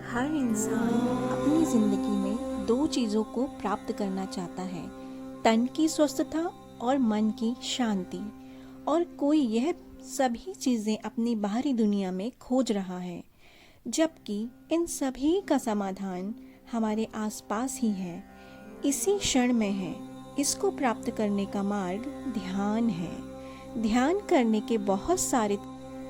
हर इंसान अपनी ज़िंदगी में दो चीज़ों को प्राप्त करना चाहता है, तन की स्वस्थता और मन की शांति। और कोई यह सभी चीज़ें अपनी बाहरी दुनिया में खोज रहा है, जबकि इन सभी का समाधान हमारे आसपास ही है, इसी क्षण में है। इसको प्राप्त करने का मार्ग ध्यान है। ध्यान करने के बहुत सारे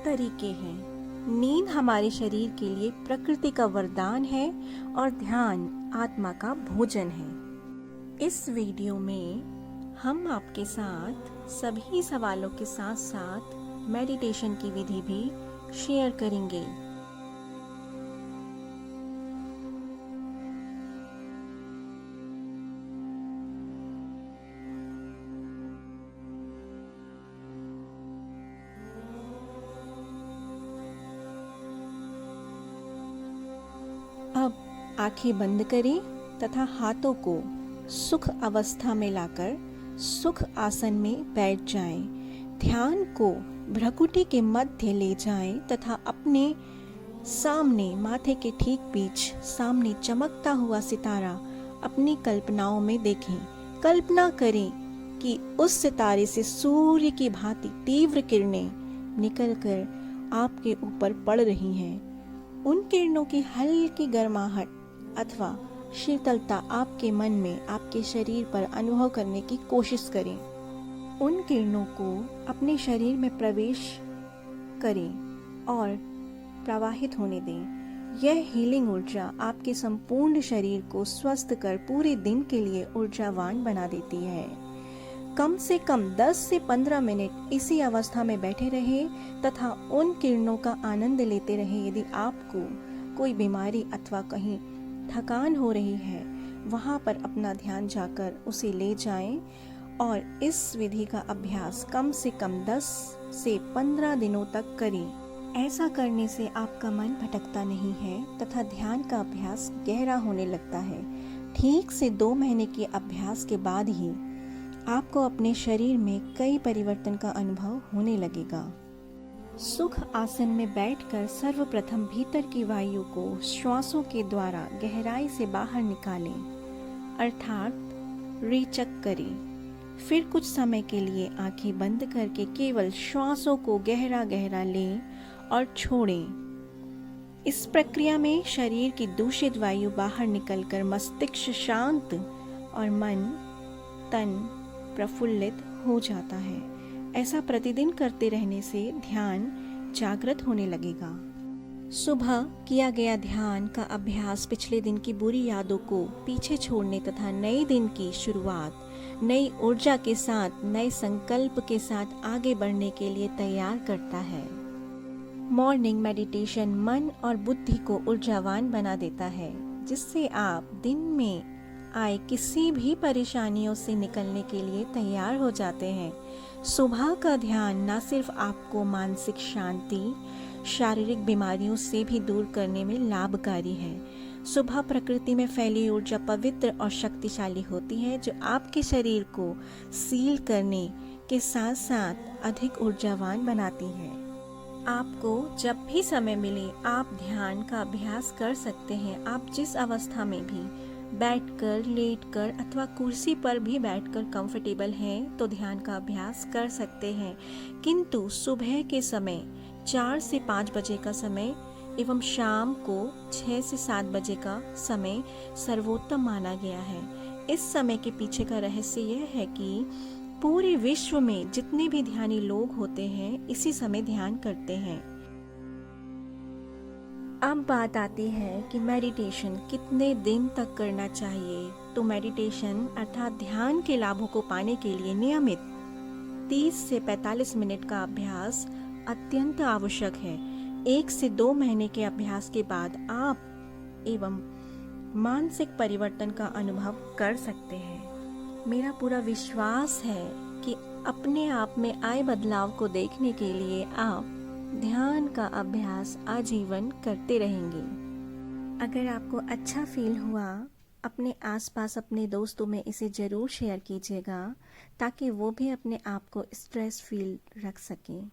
तरीके हैं। नींद हमारे शरीर के लिए प्रकृति का वरदान है और ध्यान आत्मा का भोजन है। इस वीडियो में हम आपके साथ सभी सवालों के साथ साथ मेडिटेशन की विधि भी शेयर करेंगे। अब आंखें बंद करें तथा हाथों को सुख अवस्था में लाकर सुख आसन में बैठ जाएं। ध्यान को भ्रुकुटी के मध्य ले जाएं तथा अपने सामने माथे के ठीक बीच सामने चमकता हुआ सितारा अपनी कल्पनाओं में देखें। कल्पना करें कि उस सितारे से सूर्य की भांति तीव्र किरणें निकलकर आपके ऊपर पड़ रही हैं। उन किरणों की हल्की गर्माहट अथवा शीतलता आपके मन में, आपके शरीर पर अनुभव करने की कोशिश करें। उन किरणों को अपने शरीर में प्रवेश करें और प्रवाहित होने दें। यह हीलिंग ऊर्जा आपके संपूर्ण शरीर को स्वस्थ कर पूरे दिन के लिए ऊर्जावान बना देती है। कम से कम 10 से 15 मिनट इसी अवस्था में बैठे रहें तथा उन किरणों का आनंद लेते रहें। यदि आपको कोई बीमारी अथवा कहीं थकान हो रही है, वहाँ पर अपना ध्यान जाकर उसे ले जाएं और इस विधि का अभ्यास कम से कम 10 से 15 दिनों तक करें। ऐसा करने से आपका मन भटकता नहीं है तथा ध्यान का अभ्यास गहरा होने लगता है। ठीक से 2 महीने के अभ्यास के बाद ही आपको अपने शरीर में कई परिवर्तन का अनुभव होने लगेगा। सुख आसन में बैठकर सर्वप्रथम भीतर की वायु को श्वासों के द्वारा गहराई से बाहर निकालें, अर्थात रेचक करें। फिर कुछ समय के लिए आंखें बंद करके केवल श्वासों को गहरा गहरा लें और छोड़ें। इस प्रक्रिया में शरीर की दूषित वायु बाहर निकलकर मस्तिष्क शांत और मन, तन प्रफुल्लित हो जाता है। ऐसा प्रतिदिन करते रहने से ध्यान जागृत होने लगेगा। सुबह किया गया ध्यान का अभ्यास पिछले दिन की बुरी यादों को पीछे छोड़ने तथा नए दिन की शुरुआत नई ऊर्जा के साथ, नए संकल्प के साथ आगे बढ़ने के लिए तैयार करता है। मॉर्निंग मेडिटेशन मन और बुद्धि को ऊर्जावान बना देता है, जिससे आप दिन में आए किसी भी परेशानियों से निकलने के लिए तैयार हो जाते हैं। सुबह का ध्यान न सिर्फ आपको मानसिक शांति, शारीरिक बीमारियों से भी दूर करने में लाभकारी है। सुबह प्रकृति में फैली ऊर्जा पवित्र और शक्तिशाली होती है, जो आपके शरीर को सील करने के साथ साथ अधिक ऊर्जावान बनाती है। आपको जब भी समय मिले आप ध्यान का अभ्यास कर सकते हैं। आप जिस अवस्था में भी बैठकर, लेटकर अथवा कुर्सी पर भी बैठकर कंफर्टेबल हैं तो ध्यान का अभ्यास कर सकते हैं। किंतु सुबह के समय 4 से 5 बजे का समय एवं शाम को 6 से 7 बजे का समय सर्वोत्तम माना गया है। इस समय के पीछे का रहस्य यह है कि पूरे विश्व में जितने भी ध्यानी लोग होते हैं इसी समय ध्यान करते हैं। अब बात आती है कि मेडिटेशन कितने दिन तक करना चाहिए। तो मेडिटेशन अर्थात ध्यान के लाभों को पाने के लिए नियमित 30 से 45 मिनट का अभ्यास अत्यंत आवश्यक है। 1 से 2 महीने के अभ्यास के बाद आप एवं मानसिक परिवर्तन का अनुभव कर सकते हैं। मेरा पूरा विश्वास है कि अपने आप में आए बदलाव को देखने के लिए आप ध्यान का अभ्यास आजीवन करते रहेंगे। अगर आपको अच्छा फील हुआ, अपने आसपास अपने दोस्तों में इसे ज़रूर शेयर कीजिएगा ताकि वो भी अपने आप को स्ट्रेस फील रख सकें।